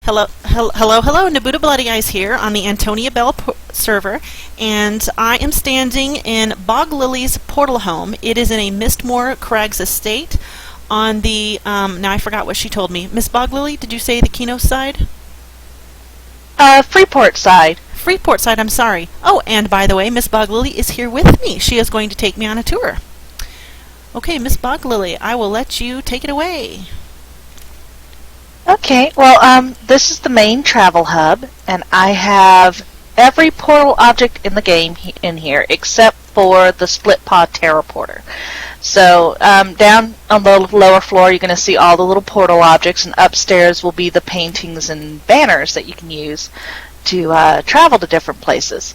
Hello, Nabuta Bloody Eyes here on the Antonia Bell server, and I am standing in Boglily's portal home. It is in a Mistmore Crags estate on the, now I forgot what she told me. Miss Boglily, did you say the Keno side? Freeport side. Freeport side, I'm sorry. Oh, and by the way, Miss Boglily is here with me. She is going to take me on a tour. Okay, Miss Boglily, I will let you take it away. Okay, well, this is the main travel hub, and I have every portal object in the game in here except for the split pod teleporter. So down on the lower floor you're going to see all the little portal objects, and upstairs will be the paintings and banners that you can use to travel to different places.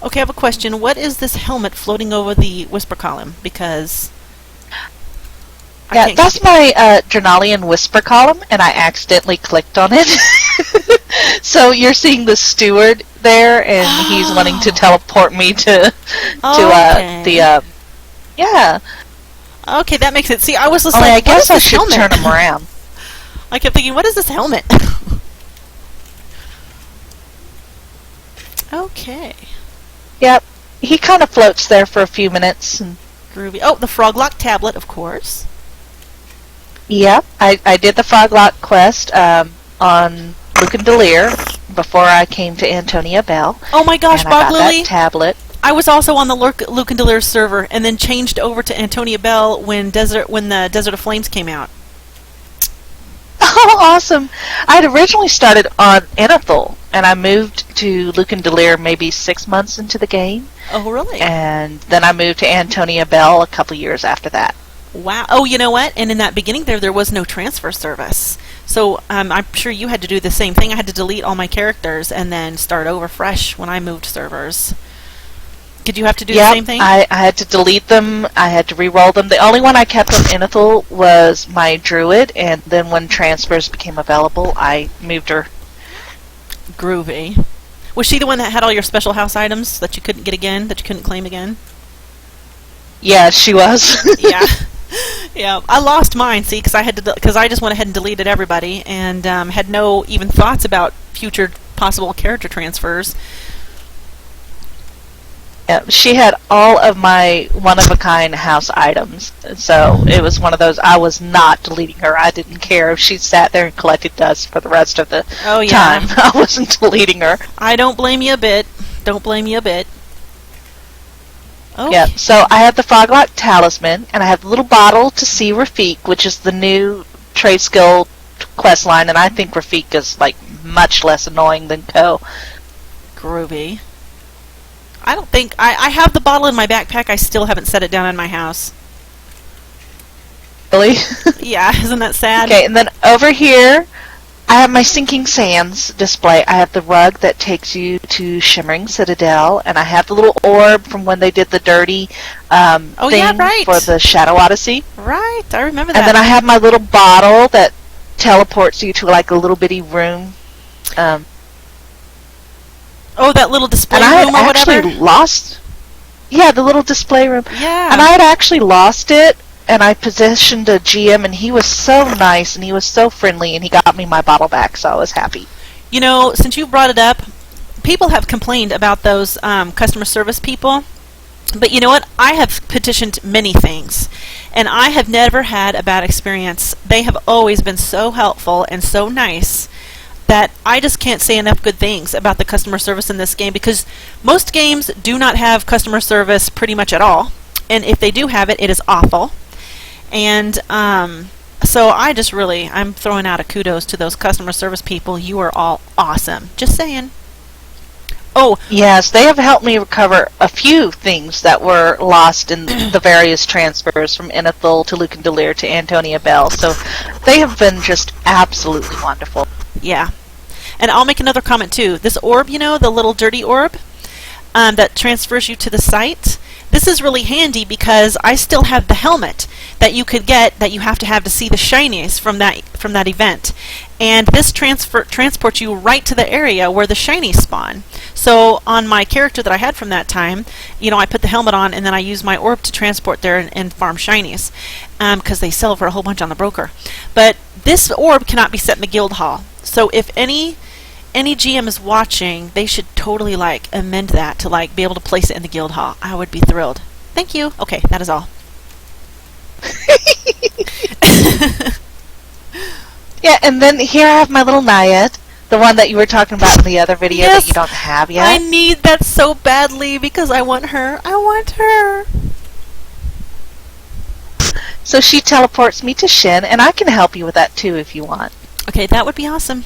Okay, I have a question. What is this helmet floating over the whisper column? Because yeah, that's my Drenalian whisper column, and I accidentally clicked on it. So you're seeing the steward there, and he's wanting to teleport me to the yeah. Okay, that makes it. See, I was just like, I guess I should helmet? turn him around. I kept thinking, what is this helmet? Okay. Yep, he kind of floats there for a few minutes. And groovy. Oh, the Froglock tablet, of course. Yep, I did the Froglock quest on Lucan Delir before I came to Antonia Bell. Oh my gosh, and I got Boglily! that tablet. I was also on the Lucan Delir server, and then changed over to Antonia Bell when the Desert of Flames came out. Oh, awesome! I had originally started on Enethel, and I moved to Lucan Delir maybe 6 months into the game. Oh, really? And then I moved to Antonia Bell a couple years after that. Wow. Oh, you know what? And in that beginning there was no transfer service. So I'm sure you had to do the same thing. I had to delete all my characters and then start over fresh when I moved servers. Did you have to do the same thing? I had to delete them. I had to re-roll them. The only one I kept on Enethel was my druid, and then when transfers became available, I moved her. Groovy. Was she the one that had all your special house items that you couldn't get again, that you couldn't claim again? Yeah, she was. Yeah. Yeah, I lost mine, see, because I just went ahead and deleted everybody, and had no even thoughts about future possible character transfers. Yeah, she had all of my one-of-a-kind house items, so it was one of those, I was not deleting her. I didn't care if she sat there and collected dust for the rest of the time. I wasn't deleting her. I don't blame you a bit. Don't blame you a bit. Okay. Yeah, so I have the Froglock Talisman, and I have the little bottle to see Rafik, which is the new trade skill quest line, and I think Rafik is, like, much less annoying than Ko. Groovy. I don't think... I have the bottle in my backpack. I still haven't set it down in my house. Really? Yeah, isn't that sad? Okay, and then over here, I have my Sinking Sands display. I have the rug that takes you to Shimmering Citadel, and I have the little orb from when they did the dirty thing for the Shadow Odyssey. Right, I remember that. And then I have my little bottle that teleports you to, like, a little bitty room. Oh, that little display room or whatever? And I had actually lost... Yeah, the little display room. Yeah. And I had actually lost it, and I positioned a GM, and he was so nice, and he was so friendly, and he got me my bottle back, so I was happy. You know, since you brought it up, people have complained about those customer service people. But you know what? I have petitioned many things, and I have never had a bad experience. They have always been so helpful and so nice that I just can't say enough good things about the customer service in this game, because most games do not have customer service pretty much at all, and if they do have it, it is awful. And so I'm throwing out a kudos to those customer service people. You are all awesome. Just saying. Oh, yes, they have helped me recover a few things that were lost in the various transfers from Enethel to Lucan Delir to Antonia Bell, so they have been just absolutely wonderful. Yeah. And I'll make another comment too. This orb, you know, the little dirty orb that transfers you to the site, this is really handy because I still have the helmet that you could get that you have to see the shinies from that event. And this transports you right to the area where the shinies spawn. So on my character that I had from that time, you know, I put the helmet on and then I use my orb to transport there and farm shinies because they sell for a whole bunch on the broker. But this orb cannot be set in the guild hall. So if any GM is watching, they should totally like amend that to like be able to place it in the guild hall. I would be thrilled. Thank you. Okay, that is all. Yeah, and then here I have my little Naiad, the one that you were talking about in the other video Yes, that you don't have yet. I need that so badly because I want her. I want her. So she teleports me to Shin, and I can help you with that too if you want. Okay, that would be awesome.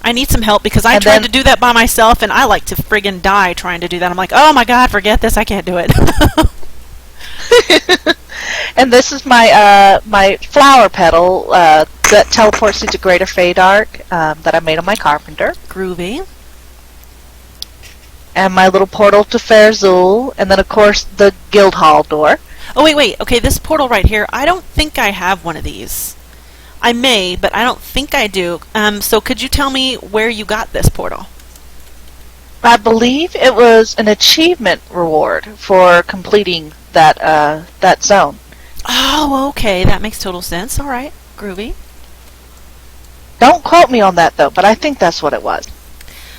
I need some help because I And tried then- to do that by myself, and I like to friggin' die trying to do that. I'm like, oh my god, forget this. I can't do it. And this is my my flower petal that teleports into Greater Feydark that I made on my carpenter. Groovy. And my little portal to Faerzul, and then of course the guild hall door. Oh, wait. Okay, this portal right here, I don't think I have one of these. I may, but I don't think I do. So could you tell me where you got this portal? I believe it was an achievement reward for completing that zone. Oh, okay. That makes total sense. All right. Groovy. Don't quote me on that though, but I think that's what it was.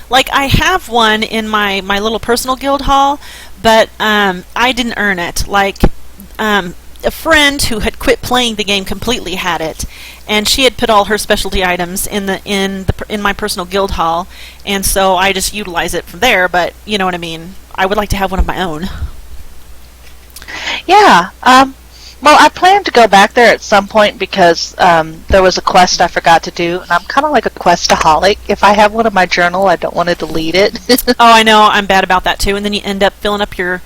Like, I have one in my little personal guild hall, but I didn't earn it. Like, a friend who had quit playing the game completely had it, and she had put all her specialty items in my personal guild hall, and so I just utilize it from there. But you know what I mean. I would like to have one of my own. Yeah. Well, I plan to go back there at some point because there was a quest I forgot to do, and I'm kind of like a questaholic. If I have one in my journal, I don't want to delete it. Oh, I know. I'm bad about that too. And then you end up filling up your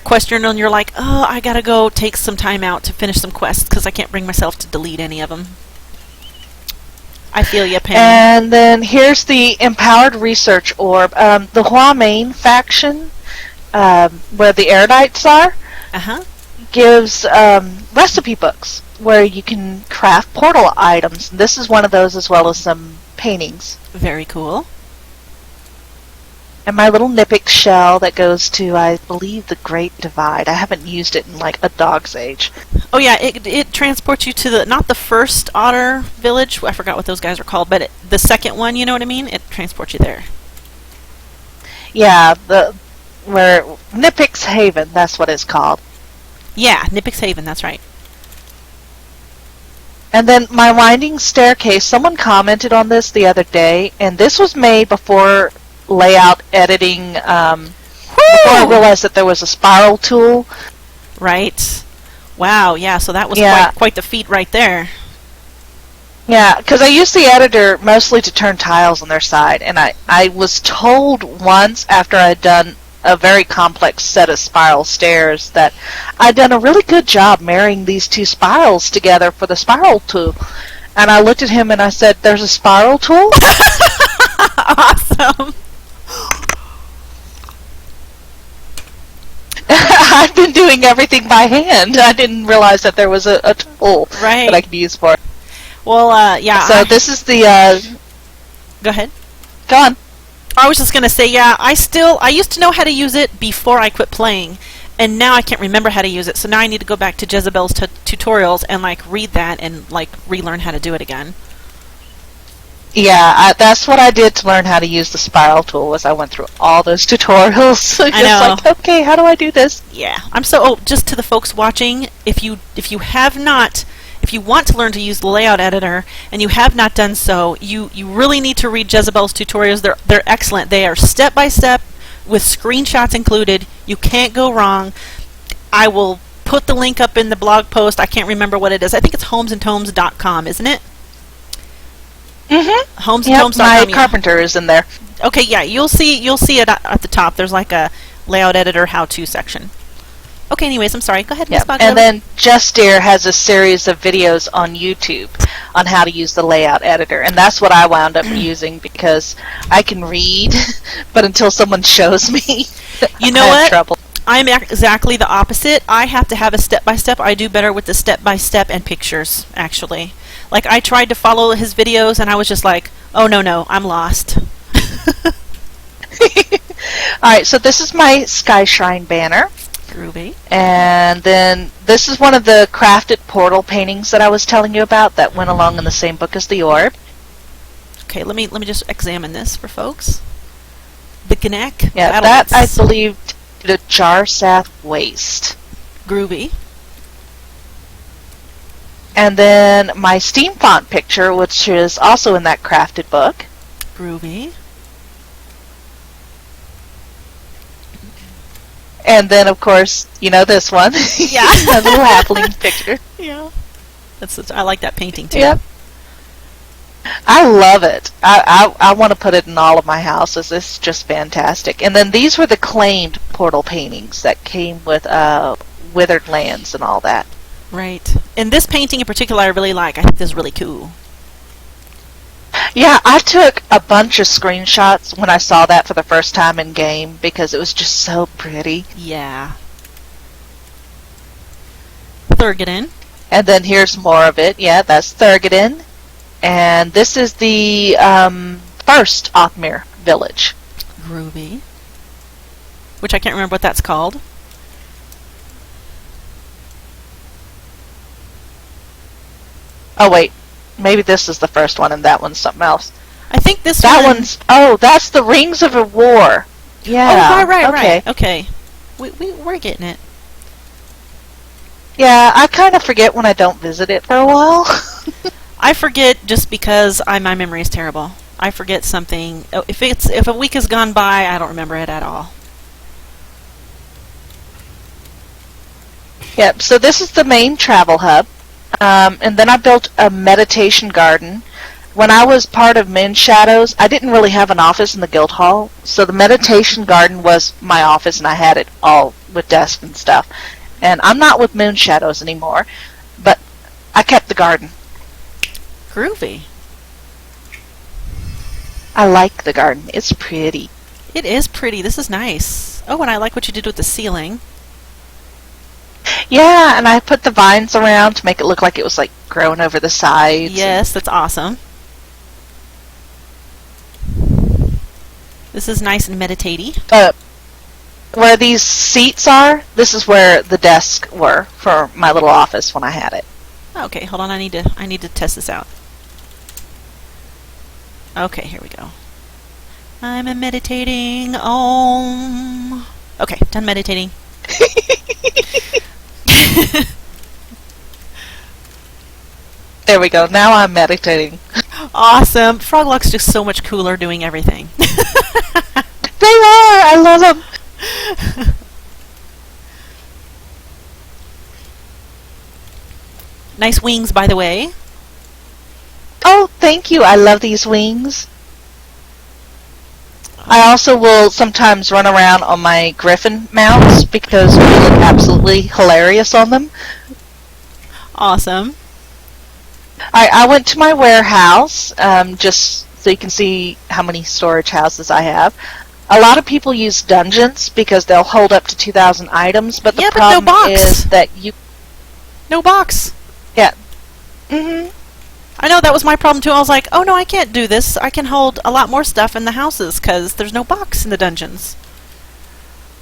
quest journal, and you're like, oh, I gotta go take some time out to finish some quests because I can't bring myself to delete any of them. I feel you, Pam. And then here's the Empowered Research Orb. The Huamain faction, where the Erudites are, gives recipe books where you can craft portal items. This is one of those, as well as some paintings. Very cool. And my little Nipix shell that goes to, I believe, the Great Divide. I haven't used it in like a dog's age. Oh yeah, it transports you to not the first otter village. I forgot what those guys are called, but the second one. You know what I mean? It transports you there. Yeah, where Nipix Haven. That's what it's called. Yeah, Nipix Haven. That's right. And then my winding staircase. Someone commented on this the other day, and this was made before layout editing. Before I realized that there was a spiral tool. Right. Wow. Yeah. So that was quite the feat right there. Yeah, because I used the editor mostly to turn tiles on their side, and I was told once after I'd done a very complex set of spiral stairs that I'd done a really good job marrying these two spirals together for the spiral tool. And I looked at him and I said, "There's a spiral tool?" Awesome. I've been doing everything by hand. I didn't realize that there was a tool that I could use for it. Well, yeah. So this is the... Go ahead. Go on. I was just going to say, yeah, I used to know how to use it before I quit playing, and now I can't remember how to use it, so now I need to go back to Jezebel's tutorials and, like, read that and, like, relearn how to do it again. Yeah, that's what I did to learn how to use the spiral tool, was I went through all those tutorials. I know. Like, okay, how do I do this? Yeah. Just to the folks watching, if you want to learn to use the layout editor and you have not done so, you really need to read Jezebel's tutorials. They're excellent. They are step by step with screenshots included. You can't go wrong. I will put the link up in the blog post. I can't remember what it is. I think it's homesandtomes.com, isn't it? Mm-hmm. Homesandtomes.com. My carpenter is in there. Okay, yeah, you'll see it at the top. There's like a layout editor how-to section. Okay, anyways, I'm sorry. Go ahead, Miss Boglily. And then Justeer has a series of videos on YouTube on how to use the layout editor, and that's what I wound up using because I can read, but until someone shows me, you know I have what? trouble. I'm exactly the opposite. I have to have a step-by-step. I do better with the step-by-step and pictures, actually. Like, I tried to follow his videos, and I was just like, oh, no, I'm lost. Alright, so this is my Sky Shrine banner. Groovy. And then this is one of the crafted portal paintings that I was telling you about that went along in the same book as the orb. Okay, let me just examine this for folks. The Gnack Yeah, Battlements. that I believe the Jarsath Waste. Groovy. And then my steam font picture, which is also in that crafted book. Groovy. And then, of course, you know this one. Yeah. A little halfling picture. Yeah. I like that painting too. Yep. I love it. I want to put it in all of my houses. It's just fantastic. And then these were the claimed portal paintings that came with Withered Lands and all that. Right. And this painting in particular I really like. I think this is really cool. Yeah, I took a bunch of screenshots when I saw that for the first time in game because it was just so pretty. Yeah. Thurgadin. And then here's more of it. Yeah, that's Thurgadin. And this is the first Othmere village. Groovy. Which I can't remember what that's called. Oh, wait. Maybe this is the first one and that one's something else. I think this that's the Rings of a War. Yeah. Oh, right. Okay. We're getting it. Yeah, I kind of forget when I don't visit it for a while. I forget just because my memory is terrible. I forget something. If a week has gone by, I don't remember it at all. Yep, so this is the main travel hub. And then I built a meditation garden. When I was part of Moon Shadows, I didn't really have an office in the guild hall, so the meditation garden was my office, and I had it all with desks and stuff. And I'm not with Moon Shadows anymore, but I kept the garden. Groovy. I like the garden. It's pretty. It is pretty. This is nice. Oh, and I like what you did with the ceiling. Yeah, and I put the vines around to make it look like it was like growing over the sides. Yes, that's awesome. This is nice and meditaty. Where these seats are, this is where the desks were for my little office when I had it. Okay, hold on. I need to test this out. Okay, here we go. I'm meditating. Om. Okay, done meditating. There we go. Now I'm meditating. Awesome. Froglock's just so much cooler doing everything. They are. I love them. Nice wings, by the way. Oh, thank you. I love these wings. I also will sometimes run around on my griffin mounts because they look absolutely hilarious on them. Awesome. I went to my warehouse just so you can see how many storage houses I have. A lot of people use dungeons because they'll hold up to 2,000 items, but the problem no box. is that you... No box. Yeah. Mm-hmm. I know, that was my problem too. I was like, oh no, I can't do this. I can hold a lot more stuff in the houses because there's no box in the dungeons.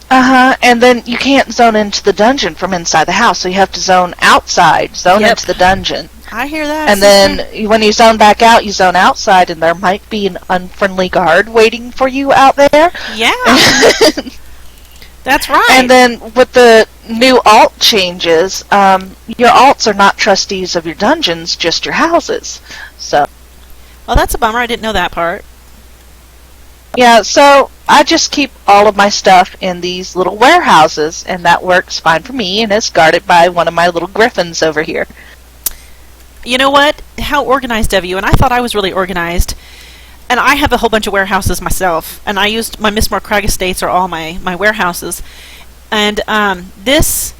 Uh-huh, and then you can't zone into the dungeon from inside the house, so you have to zone outside, into the dungeon. I hear that. And then when you zone back out, you zone outside, and there might be an unfriendly guard waiting for you out there. Yeah. That's right. And then with the new alt changes, your alts are not trustees of your dungeons, just your houses. So. Well, that's a bummer. I didn't know that part. Yeah, so I just keep all of my stuff in these little warehouses, and that works fine for me, and it's guarded by one of my little griffins over here. You know what? How organized of you. And I thought I was really organized. And I have a whole bunch of warehouses myself. And I used my Miss Crag estates are all my warehouses. And this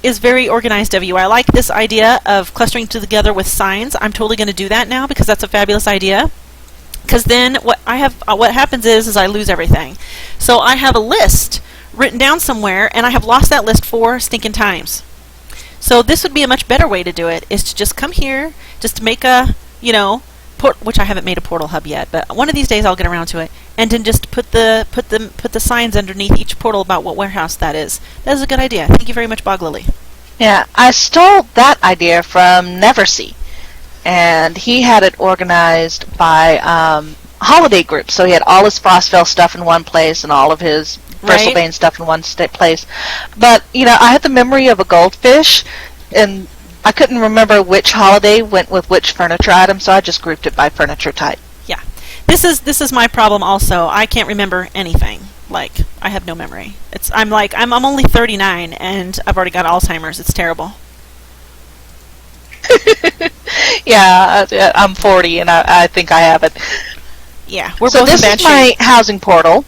is very organized of you. I like this idea of clustering together with signs. I'm totally going to do that now because that's a fabulous idea. Because then what happens is I lose everything. So I have a list written down somewhere, and I have lost that list 4 stinking times. So this would be a much better way to do it, is to just come here, just to make a, which I haven't made a portal hub yet, but one of these days I'll get around to it, and then just put the signs underneath each portal about what warehouse that is. That is a good idea. Thank you very much, Boglily. Yeah, I stole that idea from Neversea. and he had it organized by holiday groups. So he had all his Frostville stuff in one place and all of his Bristlebane stuff in one place. But, you know, I had the memory of a goldfish, and I couldn't remember which holiday went with which furniture item, so I just grouped it by furniture type. Yeah. This is my problem also. I can't remember anything. Like, I have no memory. I'm only 39 and I've already got Alzheimer's. It's terrible. Yeah, I'm 40 and I think I have it. Yeah, we're so both in bad shape. So this is my housing portal.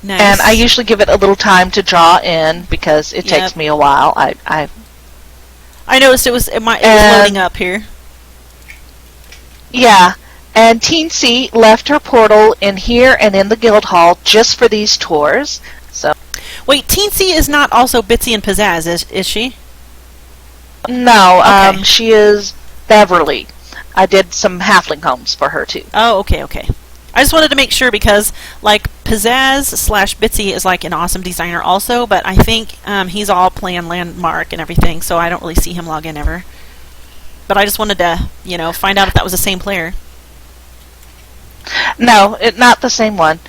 Nice. And I usually give it a little time to draw in because it takes me a while. I noticed it was loading up here. Yeah. And Teensy left her portal in here and in the guild hall just for these tours. So wait, Teensy is not also Bitsy and Pizzazz, is she? No, okay. She is Beverly. I did some halfling homes for her too. Oh, okay. I just wanted to make sure because, like, Pizzazz/Bitsy is like an awesome designer also, but I think he's all playing Landmark and everything, so I don't really see him log in ever. But I just wanted to, find out if that was the same player. No, not the same one.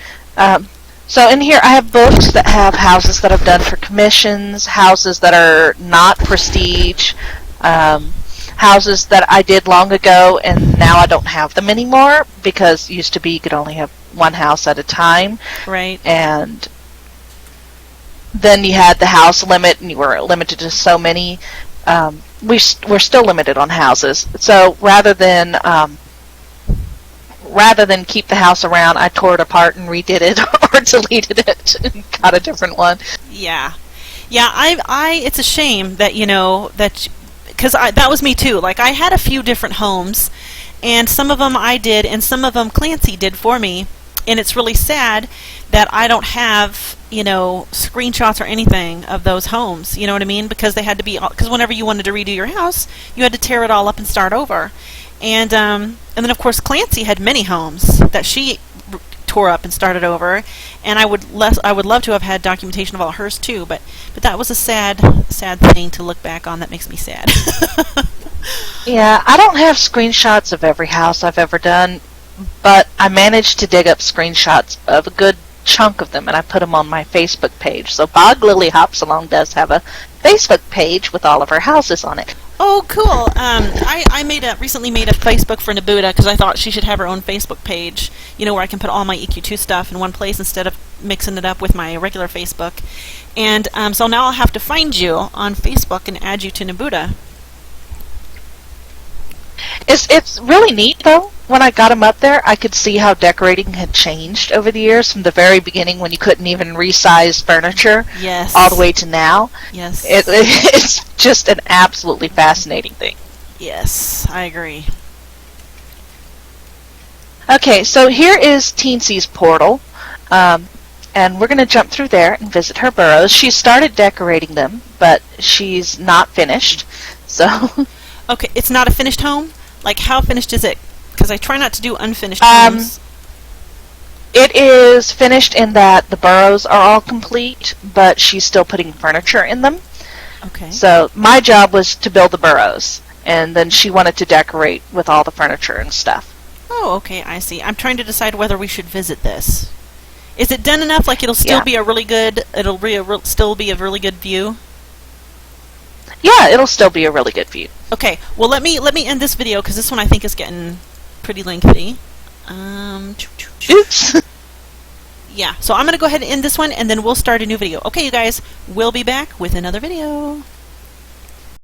So in here I have books that have houses that I've done for commissions, houses that are not prestige, houses that I did long ago and now I don't have them anymore because used to be you could only have one house at a time. Right. And then you had the house limit and you were limited to so many. We're still limited on houses. So rather than keep the house around, I tore it apart and redid it or deleted it and got a different one. Yeah. It's a shame that because that was me too. Like, I had a few different homes, and some of them I did, and some of them Clancy did for me. And it's really sad that I don't have, screenshots or anything of those homes. You know what I mean? Because they had to be, because whenever you wanted to redo your house, you had to tear it all up and start over. And then of course Clancy had many homes that she tore up and started over, and I would love to have had documentation of all hers too, but that was a sad thing to look back on. That makes me sad. Yeah, I don't have screenshots of every house I've ever done, but I managed to dig up screenshots of a good chunk of them, and I put them on my Facebook page. So Boglily Hops Along does have a Facebook page with all of her houses on it. Oh, cool. I recently made a Facebook for Nabuta because I thought she should have her own Facebook page, where I can put all my EQ2 stuff in one place instead of mixing it up with my regular Facebook. And so now I'll have to find you on Facebook and add you to Nabuta. It's really neat, though. When I got them up there, I could see how decorating had changed over the years from the very beginning when you couldn't even resize furniture all the way to now. Yes. It's just an absolutely fascinating thing. Yes, I agree. Okay, so here is Teensy's portal, and we're going to jump through there and visit her burrows. She started decorating them, but she's not finished, so... Okay, it's not a finished home? Like, how finished is it? Because I try not to do unfinished homes. It is finished in that the burrows are all complete, but she's still putting furniture in them. Okay. So my job was to build the burrows, and then she wanted to decorate with all the furniture and stuff. Oh, okay, I see. I'm trying to decide whether we should visit this. Is it done enough? Like, it'll still be a really good. Still be a really good view. Yeah, it'll still be a really good view. Okay, well let me end this video because this one I think is getting pretty lengthy. Oops. Yeah, so I'm gonna go ahead and end this one, and then we'll start a new video. Okay, you guys, we'll be back with another video.